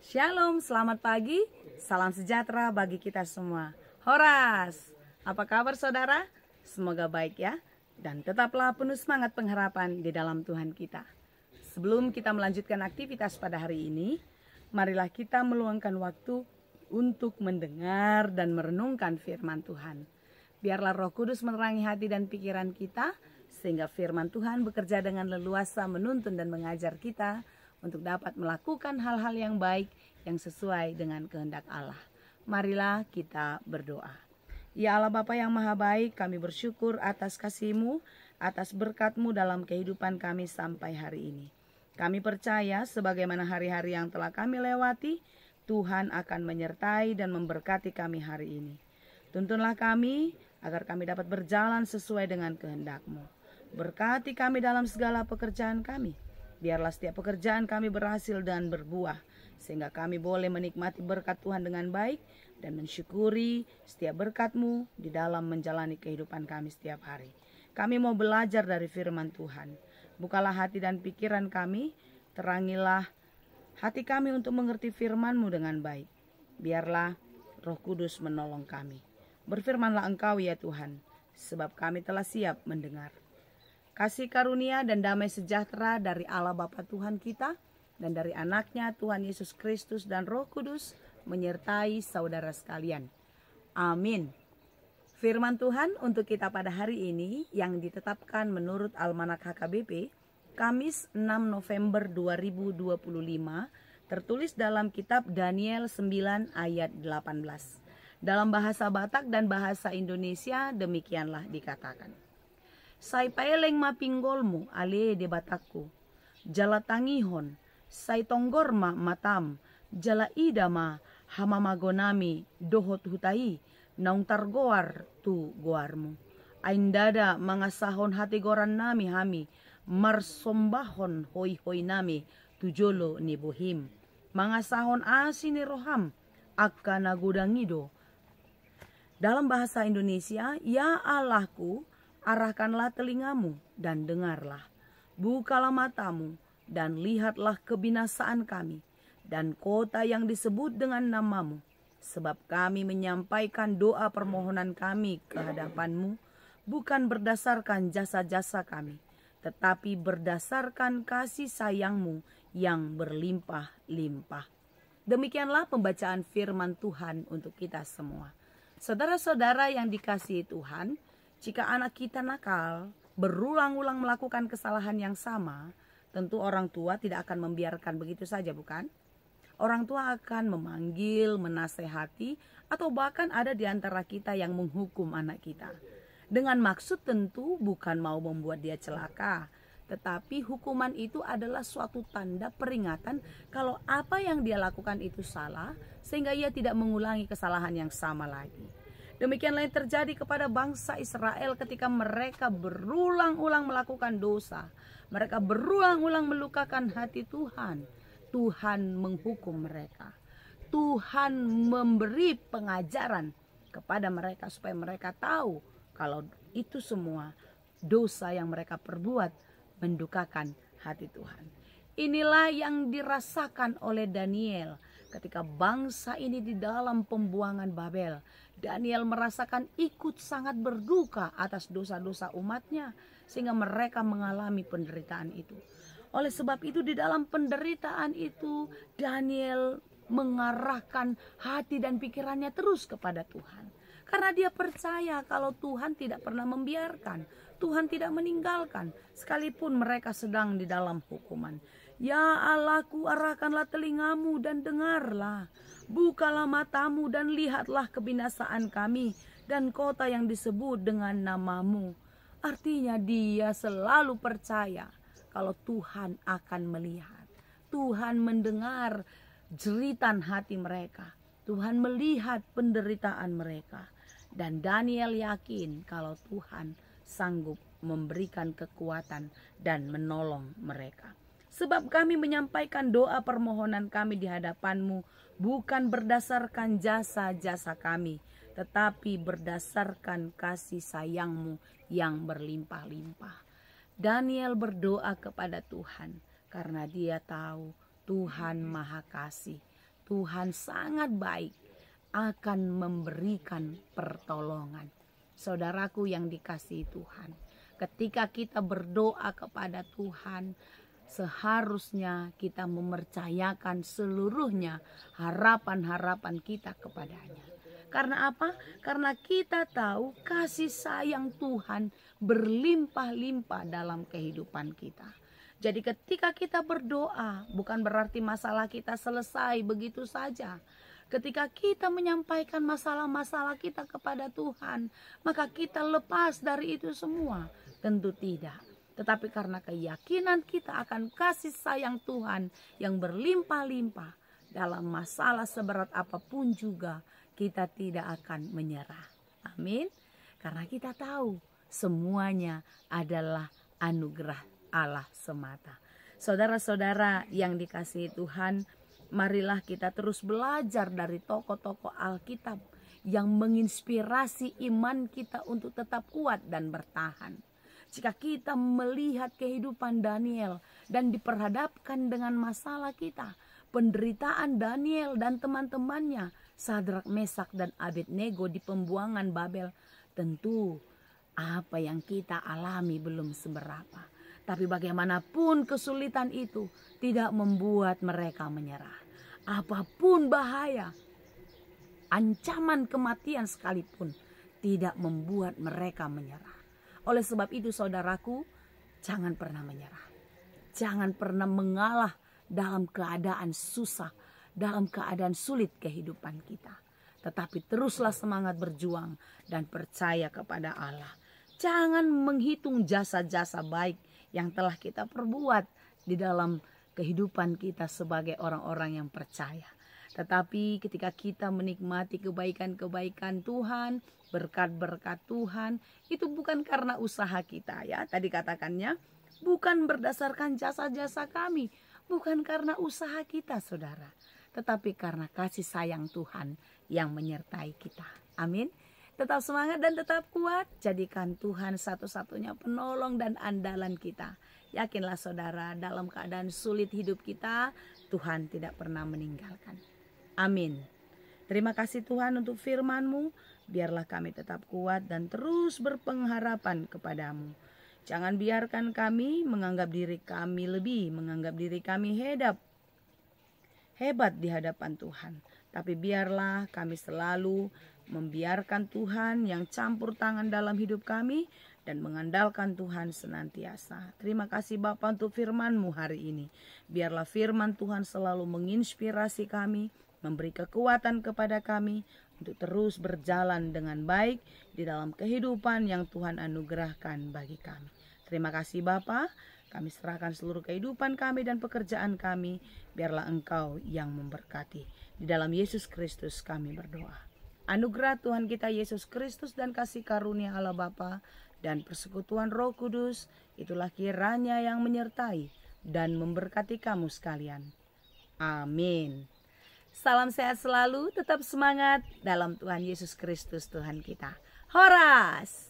Shalom, selamat pagi, salam sejahtera bagi kita semua. Horas, apa kabar saudara? Semoga baik ya, dan tetaplah penuh semangat pengharapan di dalam Tuhan kita. Sebelum kita melanjutkan aktivitas pada hari ini, marilah kita meluangkan waktu untuk mendengar dan merenungkan firman Tuhan. Biarlah Roh Kudus menerangi hati dan pikiran kita, sehingga firman Tuhan bekerja dengan leluasa menuntun dan mengajar kita untuk dapat melakukan hal-hal yang baik yang sesuai dengan kehendak Allah. Marilah kita berdoa. Ya Allah Bapa yang Maha Baik, kami bersyukur atas kasih-Mu, atas berkat-Mu dalam kehidupan kami sampai hari ini. Kami percaya sebagaimana hari-hari yang telah kami lewati, Tuhan akan menyertai dan memberkati kami hari ini. Tuntunlah kami agar kami dapat berjalan sesuai dengan kehendak-Mu. Berkati kami dalam segala pekerjaan kami. Biarlah setiap pekerjaan kami berhasil dan berbuah, sehingga kami boleh menikmati berkat Tuhan dengan baik dan mensyukuri setiap berkat-Mu di dalam menjalani kehidupan kami setiap hari. Kami mau belajar dari firman Tuhan. Bukalah hati dan pikiran kami, terangilah hati kami untuk mengerti firman-Mu dengan baik. Biarlah Roh Kudus menolong kami. Berfirmanlah Engkau ya Tuhan, sebab kami telah siap mendengar. Kasih karunia dan damai sejahtera dari Allah Bapa Tuhan kita dan dari anaknya Tuhan Yesus Kristus dan Roh Kudus menyertai saudara sekalian. Amin. Firman Tuhan untuk kita pada hari ini yang ditetapkan menurut Almanak HKBP, Kamis 6 November 2025, tertulis dalam kitab Daniel 9 ayat 18. Dalam bahasa Batak dan bahasa Indonesia demikianlah dikatakan. Say paeleng mapinggolmu ale de Batakku, jala tangihon, say tonggorma matam, jala idama hamamagonami dohot hutai, naung targoar tu goarmu. Aindada mangasahon hati goran nami hami, marsombahon hoi-hoi nami, tujolo ni bohim. Mangasahon asini roham, akka nagudangido. Dalam bahasa Indonesia, ya Allahku, arahkanlah telingamu dan dengarlah. Bukalah matamu dan lihatlah kebinasaan kami dan kota yang disebut dengan namamu. Sebab kami menyampaikan doa permohonan kami ke hadapanmu, bukan berdasarkan jasa-jasa kami, tetapi berdasarkan kasih sayangmu yang berlimpah-limpah. Demikianlah pembacaan firman Tuhan untuk kita semua. Saudara-saudara yang dikasihi Tuhan, jika anak kita nakal, berulang-ulang melakukan kesalahan yang sama, tentu orang tua tidak akan membiarkan begitu saja, bukan? Orang tua akan memanggil, menasehati, atau bahkan ada di antara kita yang menghukum anak kita. Dengan maksud tentu bukan mau membuat dia celaka, tetapi hukuman itu adalah suatu tanda peringatan kalau apa yang dia lakukan itu salah, sehingga ia tidak mengulangi kesalahan yang sama lagi. Demikianlah yang terjadi kepada bangsa Israel ketika mereka berulang-ulang melakukan dosa. Mereka berulang-ulang melukakan hati Tuhan. Tuhan menghukum mereka. Tuhan memberi pengajaran kepada mereka supaya mereka tahu kalau itu semua dosa yang mereka perbuat mendukakan hati Tuhan. Inilah yang dirasakan oleh Daniel ketika bangsa ini di dalam pembuangan Babel. Daniel merasakan ikut sangat berduka atas dosa-dosa umatnya, sehingga mereka mengalami penderitaan itu. Oleh sebab itu di dalam penderitaan itu Daniel mengarahkan hati dan pikirannya terus kepada Tuhan. Karena dia percaya kalau Tuhan tidak pernah membiarkan, Tuhan tidak meninggalkan, sekalipun mereka sedang di dalam hukuman. Ya Allahku, arahkanlah telingamu dan dengarlah. Bukalah matamu dan lihatlah kebinasaan kami dan kota yang disebut dengan namamu. Artinya dia selalu percaya kalau Tuhan akan melihat. Tuhan mendengar jeritan hati mereka. Tuhan melihat penderitaan mereka. Dan Daniel yakin kalau Tuhan sanggup memberikan kekuatan dan menolong mereka. Sebab kami menyampaikan doa permohonan kami di hadapanmu bukan berdasarkan jasa-jasa kami, tetapi berdasarkan kasih sayangmu yang berlimpah-limpah. Daniel berdoa kepada Tuhan karena dia tahu Tuhan Maha Kasih. Tuhan sangat baik, akan memberikan pertolongan. Saudaraku yang dikasihi Tuhan, ketika kita berdoa kepada Tuhan, seharusnya kita mempercayakan seluruhnya harapan-harapan kita kepadanya. Karena apa? Karena kita tahu kasih sayang Tuhan berlimpah-limpah dalam kehidupan kita. Jadi ketika kita berdoa, bukan berarti masalah kita selesai begitu saja. Ketika kita menyampaikan masalah-masalah kita kepada Tuhan, maka kita lepas dari itu semua? Tentu tidak. Tetapi karena keyakinan kita akan kasih sayang Tuhan yang berlimpah-limpah, dalam masalah seberat apapun juga kita tidak akan menyerah. Amin. Karena kita tahu semuanya adalah anugerah Allah semata. Saudara-saudara yang dikasihi Tuhan, marilah kita terus belajar dari tokoh-tokoh Alkitab yang menginspirasi iman kita untuk tetap kuat dan bertahan. Jika kita melihat kehidupan Daniel dan diperhadapkan dengan masalah kita, penderitaan Daniel dan teman-temannya, Sadrak, Mesak, dan Abednego di pembuangan Babel, tentu apa yang kita alami belum seberapa. Tapi bagaimanapun kesulitan itu tidak membuat mereka menyerah. Apapun bahaya, ancaman kematian sekalipun tidak membuat mereka menyerah. Oleh sebab itu saudaraku, jangan pernah menyerah. Jangan pernah mengalah dalam keadaan susah, dalam keadaan sulit kehidupan kita. Tetapi teruslah semangat berjuang dan percaya kepada Allah. Jangan menghitung jasa-jasa baik yang telah kita perbuat di dalam kehidupan kita sebagai orang-orang yang percaya. Tetapi ketika kita menikmati kebaikan-kebaikan Tuhan, berkat-berkat Tuhan, itu bukan karena usaha kita ya. Tadi katakannya, bukan berdasarkan jasa-jasa kami, bukan karena usaha kita saudara, tetapi karena kasih sayang Tuhan yang menyertai kita. Amin. Tetap semangat dan tetap kuat. Jadikan Tuhan satu-satunya penolong dan andalan kita. Yakinlah saudara, dalam keadaan sulit hidup kita, Tuhan tidak pernah meninggalkan. Amin. Terima kasih Tuhan untuk firman-Mu. Biarlah kami tetap kuat dan terus berpengharapan kepadamu. Jangan biarkan kami menganggap diri kami lebih, menganggap diri kami hebat di hadapan Tuhan. Tapi biarlah kami selalu membiarkan Tuhan yang campur tangan dalam hidup kami dan mengandalkan Tuhan senantiasa. Terima kasih Bapa untuk firman-Mu hari ini. Biarlah firman Tuhan selalu menginspirasi kami, memberi kekuatan kepada kami untuk terus berjalan dengan baik di dalam kehidupan yang Tuhan anugerahkan bagi kami. Terima kasih Bapa. Kami serahkan seluruh kehidupan kami dan pekerjaan kami. Biarlah Engkau yang memberkati. Di dalam Yesus Kristus kami berdoa. Anugerah Tuhan kita Yesus Kristus dan kasih karunia Allah Bapa dan persekutuan Roh Kudus, itulah kiranya yang menyertai dan memberkati kamu sekalian. Amin. Salam sehat selalu, tetap semangat dalam Tuhan Yesus Kristus Tuhan kita. Horas!